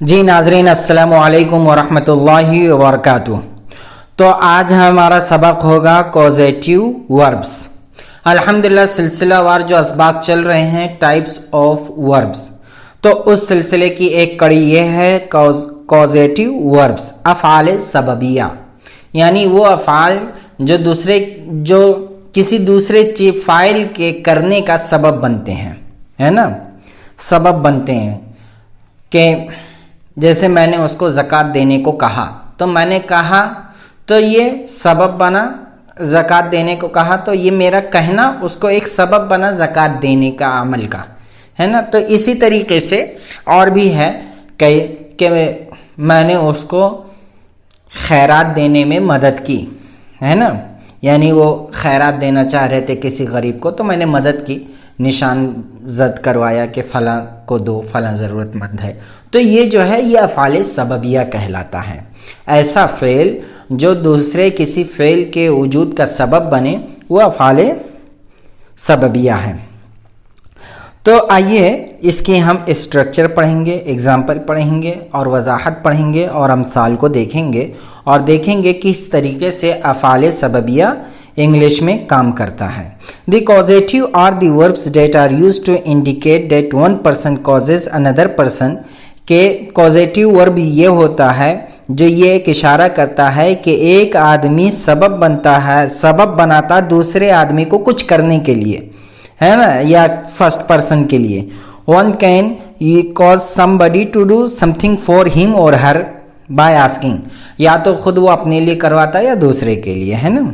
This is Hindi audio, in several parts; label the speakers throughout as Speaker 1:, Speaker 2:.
Speaker 1: जी नाजरीन, अस्सलामु अलैकुम वरहमतुल्लाहि वबरकातुह। तो आज हमारा सबक होगा कॉजेटिव वर्ब्स। अल्हम्दुलिल्लाह सिलसिलावार जो असबाक चल रहे हैं टाइप्स ऑफ वर्ब्स, तो उस सिलसिले की एक कड़ी ये है कॉजेटिव वर्ब्स, अफ़ाल सबबिया, यानी वो अफ़ाल जो किसी दूसरे चीज फाइल के करने का सबब बनते हैं, है ना। सबब बनते हैं कि जैसे मैंने उसको ज़कात देने को कहा, तो मैंने कहा तो ये सबब बना, ज़कात देने को कहा तो ये मेरा कहना उसको एक सबब बना ज़कात देने का अमल का, है ना। तो इसी तरीके से और भी है कि मैंने उसको खैरात देने में मदद की, है ना, यानी वो खैरात देना चाह रहे थे किसी गरीब को, तो मैंने मदद की, निशान जद करवाया कि फ़लाँ को दो, फ़लाँ ज़रूरतमंद है। तो ये जो है ये अफ़ाल सबबिया कहलाता है। ऐसा फ़ेल जो दूसरे किसी फ़ेल के वजूद का सबब बने वो अफ़ाल सबबिया है। तो आइए इसके हम स्ट्रक्चर पढ़ेंगे, एग्जाम्पल पढ़ेंगे और वजाहत पढ़ेंगे और अमसाल को देखेंगे और देखेंगे किस तरीके से अफ़ाल सबबिया इंग्लिश में काम करता है। The causative are the verbs that are used to indicate that one person causes another person. के कॉजेटिव वर्ब ये होता है जो ये एक इशारा करता है कि एक आदमी सबब बनता है, सबब बनाता दूसरे आदमी को कुछ करने के लिए, है ना, या फर्स्ट पर्सन के लिए। One can cause somebody to do something for him और हर बाय आस्किंग, या तो खुद वो अपने लिए करवाता है या दूसरे के लिए, है ना।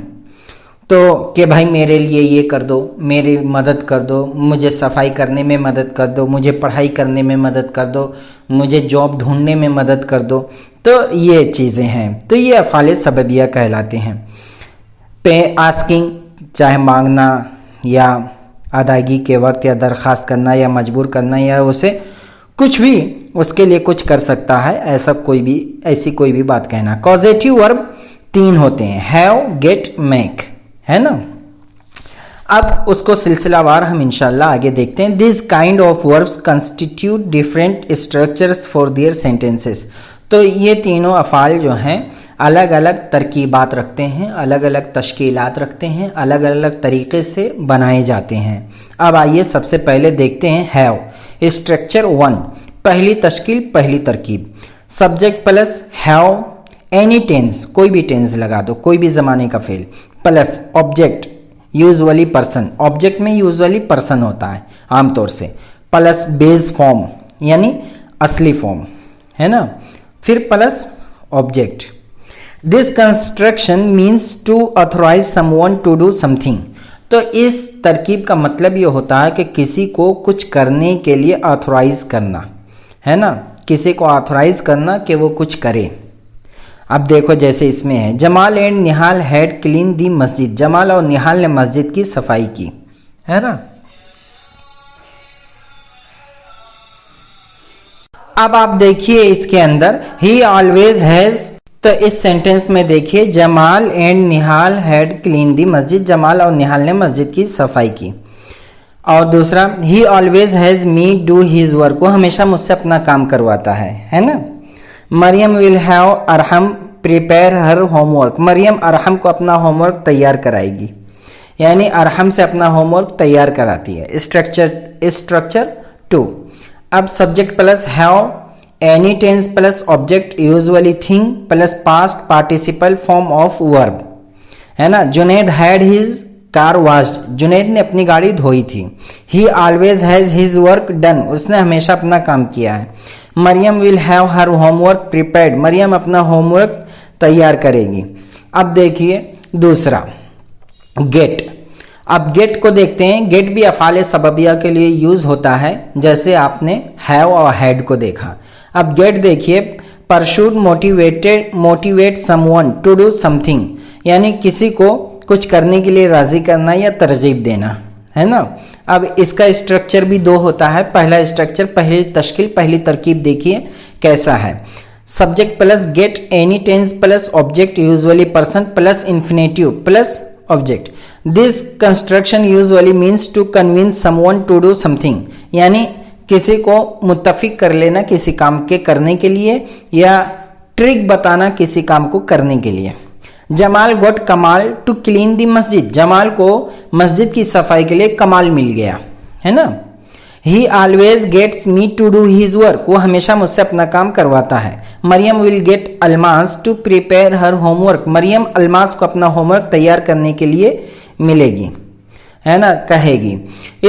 Speaker 1: तो कि भाई मेरे लिए ये कर दो, मेरी मदद कर दो, मुझे सफाई करने में मदद कर दो, मुझे पढ़ाई करने में मदद कर दो, मुझे जॉब ढूंढने में मदद कर दो। तो ये चीज़ें हैं, तो ये अफ़ाल सबबिया कहलाते हैं। पे आस्किंग, चाहे मांगना या अदायगी के वक्त या दरख्वास्त करना या मजबूर करना या उसे कुछ भी उसके लिए कुछ कर सकता है, ऐसी कोई भी बात कहना। कॉजेटिव वर्ब 3 होते हैं, हैव, गेट, मेक, है ना। अब उसको सिलसिलावार हम इंशाल्लाह आगे देखते हैं। This kind of verbs constitute different structures for their sentences. तो ये तीनों अफ़ाल जो हैं अलग अलग तरकीबात रखते हैं, अलग अलग तश्कीलात रखते हैं, अलग अलग तरीके से बनाए जाते हैं। अब आइए सबसे पहले देखते हैं हैव। स्ट्रक्चर 1, पहली तश्कील, पहली तरकीब, subject plus have, any tense, कोई भी टेंस लगा दो, कोई भी ज़माने का फेल, plus object, usually person, object में यूजुअली पर्सन होता है आमतौर से, प्लस बेस फॉर्म यानी असली फॉर्म, है ना, फिर plus object. This construction means to authorize someone to do something. तो इस तरकीब का मतलब ये होता है कि किसी को कुछ करने के लिए ऑथराइज करना, है ना, किसी को ऑथराइज करना कि वो कुछ करे। अब देखो जैसे इसमें है, Jamal and Nihal had clean the मस्जिद, जमाल और निहाल ने मस्जिद की सफाई की, है ना। अब आप देखिए इसके अंदर ही ऑलवेज हैज, तो इस सेंटेंस में देखिए Jamal and Nihal had clean the मस्जिद, जमाल और निहाल ने मस्जिद की सफाई की। और दूसरा, he always has me do his work, वो हमेशा मुझसे अपना काम करवाता है ना। Mariam will have Arham prepare her homework, Mariam Arham को अपना होमवर्क तैयार कराएगी, यानी अरहम से अपना होमवर्क तैयार कराती है। स्ट्रक्चर 2, अब subject plus have, any tense plus object, usually thing plus past participle form of verb, है ना। Junaid had his car washed, Junaid ने अपनी गाड़ी धोई थी। He always has his work done, उसने हमेशा अपना काम किया है। Mariam will have her homework prepared, Mariam अपना होमवर्क तैयार करेगी। अब देखिए दूसरा, गेट। अब गेट को देखते हैं, गेट भी अफ़ाल सबबिया के लिए यूज होता है, जैसे आपने हैव और हैड को देखा। अब गेट देखिए, persuade motivate someone to do something, यानी किसी को कुछ करने के लिए राजी करना या तरगीब देना, है ना। अब इसका स्ट्रक्चर भी 2 होता है। पहला स्ट्रक्चर, पहली तश्कील, पहली तरकीब देखिए कैसा है। Subject plus get, any tense plus object, usually person plus infinitive plus object. This construction usually means to convince someone to do something, यानी किसी को मुत्तफिक कर लेना किसी काम के करने के लिए, या ट्रिक बताना किसी काम को करने के लिए। जमाल गॉट कमाल टू क्लीन दी मस्जिद, जमाल को मस्जिद की सफाई के लिए कमाल मिल गया, है ना। He always gets me to do his work, वो हमेशा मुझसे अपना काम करवाता है। Mariam will get Almas to prepare her homework, Mariam Almas को अपना होमवर्क तैयार करने के लिए मिलेगी, है ना, कहेगी।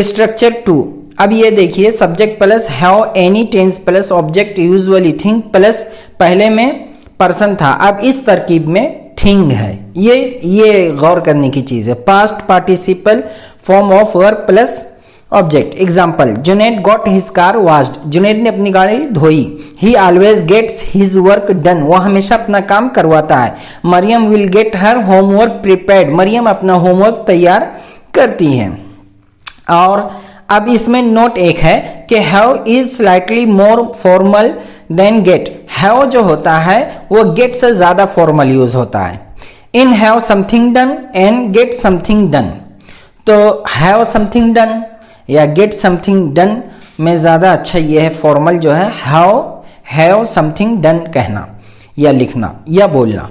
Speaker 1: स्ट्रक्चर 2, अब ये देखिए subject plus have any tense plus object usually think plus पहले में पर्सन था, अब इस तरकीब में थिंग है। ये गौर करने की चीज है। Past participle form of verb plus object. Example, Junaid got his car washed, Junaid ने अपनी गाड़ी धोई। He always gets his work done, वो हमेशा अपना काम करवाता है। Mariam will get her homework prepared, Mariam अपना होमवर्क तैयार करती है। और अब इसमें नोट एक है कि have is slightly more formal than get, have जो होता है वो गेट से ज्यादा फॉर्मल यूज होता है। In have something done and get something done, तो हैव समथिंग डन या गेट समथिंग डन में ज्यादा अच्छा ये है फॉर्मल जो है हैव समथिंग डन कहना या लिखना या बोलना।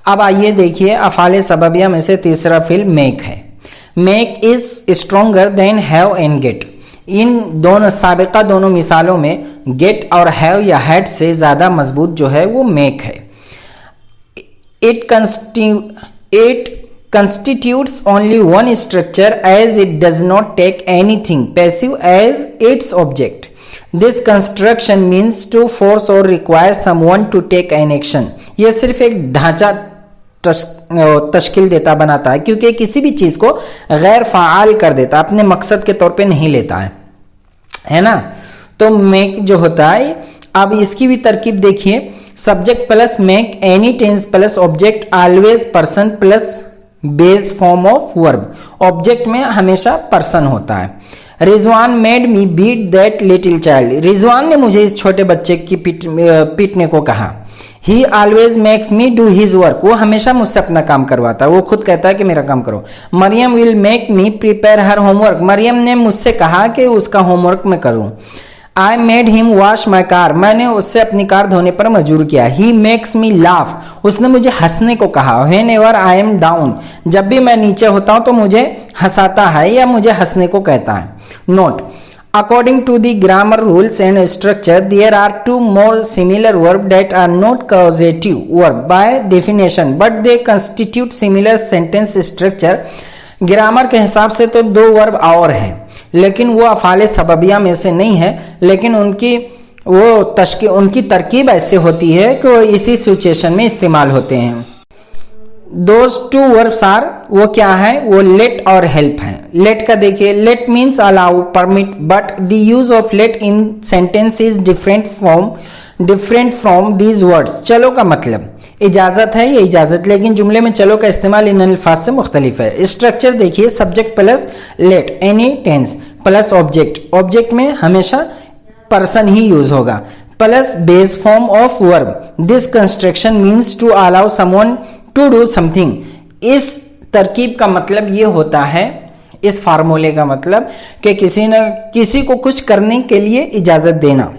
Speaker 1: अब आइए देखिए अफाले सबबिया में से तीसरा फिल मेक है। Make is stronger than have and get, इन दोनों साबिका दोनों मिसालों में गेट और हैव या हैड से ज्यादा मजबूत जो है वो मेक है। It constitutes only one structure as it does not take anything passive as its object. This construction means to force or require someone to take an action. यह सिर्फ एक ढांचा तश्कील देता बनाता है क्योंकि किसी भी चीज को गैर फाल कर देता, अपने मकसद के तौर पे नहीं लेता है ना। तो मेक जो होता है, अब इसकी भी तरकीब देखिए, subject plus make any tense plus object always person plus base form of verb, object में हमेशा पर्सन होता है। Rizwan made me beat that little child, Rizwan ने मुझे इस छोटे बच्चे की पीटने को कहा। He always makes me do his work, वो हमेशा मुझसे अपना काम करवाता है, वो खुद कहता है कि मेरा काम करो। Mariam will make me prepare her homework, Mariam ने मुझसे कहा कि उसका होमवर्क मैं करूं। I made him wash my car, मैंने उससे अपनी कार धोने पर मजबूर किया। ही मेक्स मी लाफ, उसने मुझे हंसने को कहा। When ever I am down, जब भी मैं नीचे होता हूं तो मुझे हंसाता है या मुझे हंसने को कहता है। Note, according to the grammar rules and structure, there are two more similar verbs that are not causative verb by definition, but they constitute similar sentence structure. Grammar के हिसाब से तो दो वर्ब और हैं, लेकिन वो अफाले सबबिया में से नहीं है, लेकिन उनकी तरकीब ऐसे होती है कि वो इसी सिचुएशन में इस्तेमाल होते हैं। दोज टू वर्ब्स आर, वो क्या है, वो लेट और हेल्प है। लेट का देखिए, let means allow, permit, but the use of let in sentence is different from these words. चलो का मतलब इजाजत है, ये इजाजत, लेकिन जुमले में चलो का इस्तेमाल इन अल्फाज से मुख्तलिफ है। स्ट्रक्चर देखिए, subject plus let any tense plus object, object में हमेशा पर्सन ही यूज होगा, plus base form of verb. This construction means to allow someone to do something. इस तरकीब का मतलब ये होता है, इस फार्मूले का मतलब कि किसी न किसी को कुछ करने के लिए इजाजत देना।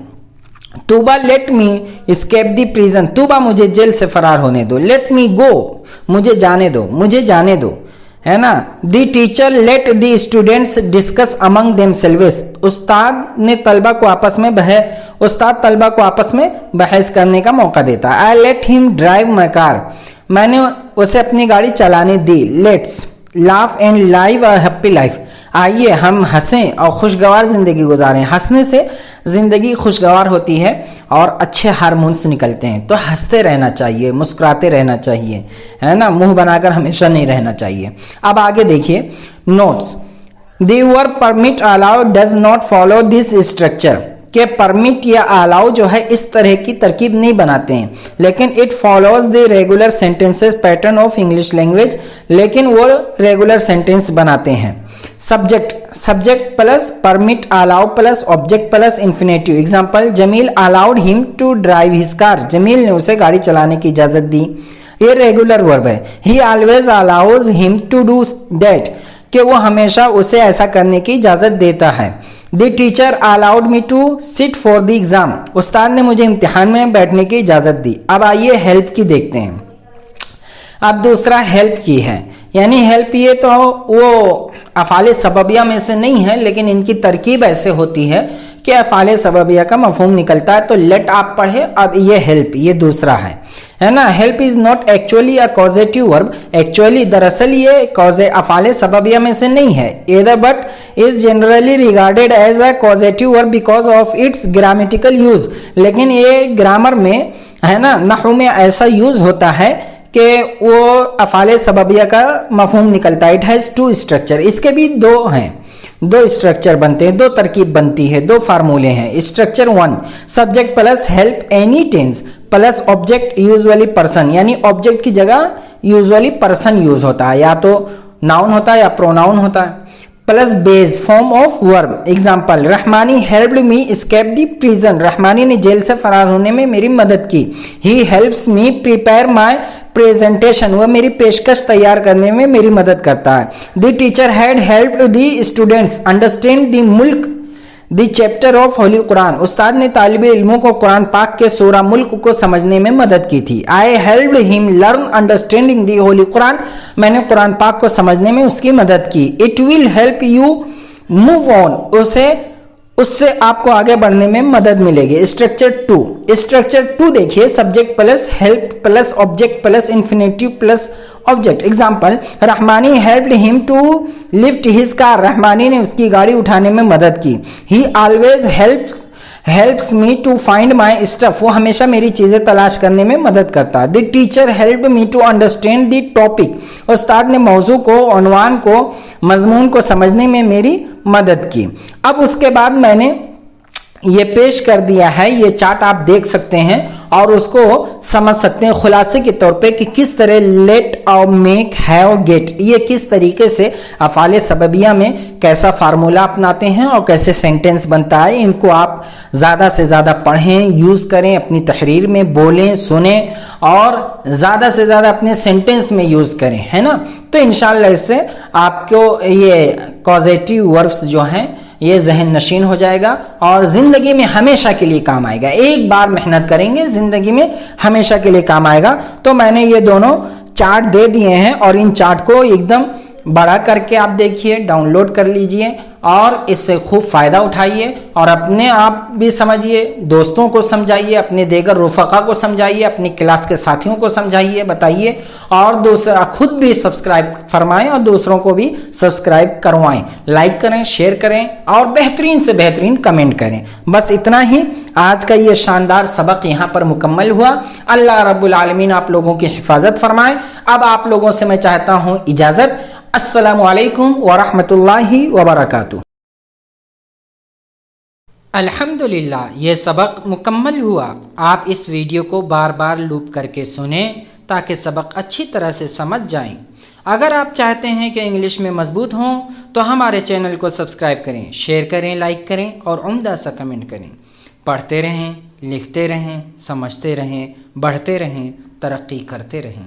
Speaker 1: Tuba let me escape the prison, Tuba मुझे जेल से फरार होने दो। लेट मी गो, मुझे जाने दो, मुझे जाने दो, है ना। The teacher let the students discuss among themselves, उस्ताद तलबा को आपस में बहस करने का मौका देता। I let him drive my car, मैंने उसे अपनी गाड़ी चलाने दी। Let's laugh and live a happy life, आइए हम हंसें और खुशगवार जिंदगी गुजारें। हंसने से जिंदगी खुशगवार होती है और अच्छे हार्मोन्स निकलते हैं, तो हंसते रहना चाहिए, मुस्कुराते रहना चाहिए, है ना, मुंह बनाकर हमेशा नहीं रहना चाहिए। अब आगे देखिए notes, the verb permit allow does not follow this structure, के परमिट या अलाउ जो है इस तरह की तरकीब नहीं बनाते हैं, लेकिन it follows the regular sentences pattern of English language, लेकिन वो रेगुलर सेंटेंस बनाते हैं। Subject plus permit allow plus object plus infinitive. Example, Jamil allowed him to drive his car, Jamil ने उसे गाड़ी चलाने की इजाजत दी। ये रेगुलर वर्ब है। He always allows him to do that, कि वो हमेशा उसे ऐसा करने की इजाजत देता है। The teacher allowed me to sit for the exam, उस्ताद ने मुझे इम्तिहान में बैठने की इजाजत दी। अब आइए हेल्प की देखते हैं। अब दूसरा हेल्प की है, यानी हेल्प ये तो वो अफ़ाले सबबिया में से नहीं है, लेकिन इनकी तरकीब ऐसे होती है कि अफ़ाले सबबिया का मफहूम निकलता है। तो लेट आप पढ़े। अब ये हेल्प, ये दूसरा है ना। Help is not actually a causative verb, actually दरअसल ये अफ़ाले सबबिया में से नहीं है either, but is generally regarded as a causative verb because of its grammatical use. लेकिन ये ग्रामर में है ना, नहू में ऐसा यूज होता है कि वो अफ़ाले सबबिया का मफहूम निकलता है। इट हैज़ टू स्ट्रक्चर, इसके भी दो हैं, दो स्ट्रक्चर बनते हैं, दो तरकीब बनती है, दो फार्मूले हैं। Structure 1, subject plus help any tense plus object usually person, यानी ऑब्जेक्ट की जगह यूजुअली पर्सन यूज होता है, या तो नाउन होता है या प्रोनाउन होता है, plus base form of verb. Example, Rahmani helped me escape the prison, Rahmani ने जेल से फरार होने में मेरी मदद की। He helps me prepare my presentation, वह मेरी पेशकश तैयार करने में मेरी मदद करता है। The teacher had helped the students understand the मुल्क the chapter of holy Quran, उस्ताद ने तालिब इल्मों को कुरान पाक के सूरा मुल्क को समझने में मदद की थी। आई helped him learn understanding the Holi Quran, मैंने कुरान पाक को समझने में उसकी मदद की। It will help you move on, उससे आपको आगे बढ़ने में मदद मिलेगी। स्ट्रक्चर 2 देखिए, subject plus help plus object plus infinitive plus object. Example, Rahmani helped him to lift his car, Rahmani ने उसकी गाड़ी उठाने में मदद की। He always helps me to find my stuff, वो हमेशा मेरी चीजें तलाश करने में मदद करता है। The teacher helped me to understand the topic, उस्ताद ने मौजू को, उन्वान को, मजमून को समझने में मेरी मदद की। अब उसके बाद मैंने ये पेश कर दिया है, ये चार्ट आप देख सकते हैं और उसको समझ सकते हैं खुलासे के तौर पे कि किस तरह लेट और मेक, हैव, गेट, ये किस तरीके से अफ़ाले सबबिया में कैसा फार्मूला अपनाते हैं और कैसे सेंटेंस बनता है। इनको आप ज़्यादा से ज़्यादा पढ़ें, यूज़ करें, अपनी तहरीर में बोलें, सुने और ज़्यादा से ज़्यादा अपने सेंटेंस में यूज़ करें, है ना। तो इंशाल्लाह इससे आपको ये कॉजेटिव वर्ब्स जो हैं ये जहन नशीन हो जाएगा और जिंदगी में हमेशा के लिए काम आएगा। एक बार मेहनत करेंगे, जिंदगी में हमेशा के लिए काम आएगा। तो मैंने ये दोनों चार्ट दे दिए हैं और इन चार्ट को एकदम बड़ा करके आप देखिए, डाउनलोड कर लीजिए और इससे खूब फ़ायदा उठाइए और अपने आप भी समझिए, दोस्तों को समझाइए, अपने देगर रुफ़क़ा को समझाइए, अपनी क्लास के साथियों को समझाइए, बताइए और दूसरा खुद भी सब्सक्राइब फरमाएं और दूसरों को भी सब्सक्राइब करवाएं। लाइक करें, शेयर करें और बेहतरीन से बेहतरीन कमेंट करें। बस इतना ही, आज का ये शानदार सबक यहाँ पर मुकम्मल हुआ। अल्लाह रब्बुल आलमीन आप लोगों की हिफाजत फरमाए। अब आप लोगों से मैं चाहता हूँ इजाज़त। अस्सलामु अलैकुम व रहमतुल्लाहि व बरकातुहू। अल्हम्दुलिल्लाह, ये सबक मुकम्मल हुआ। आप इस वीडियो को बार बार लूप करके सुने ताकि सबक अच्छी तरह से समझ जाएं। अगर आप चाहते हैं कि इंग्लिश में मजबूत हों तो हमारे चैनल को सब्सक्राइब करें, शेयर करें, लाइक करें और उम्दा सा कमेंट करें। पढ़ते रहें, लिखते रहें, समझते रहें, बढ़ते रहें, तरक्की करते रहें।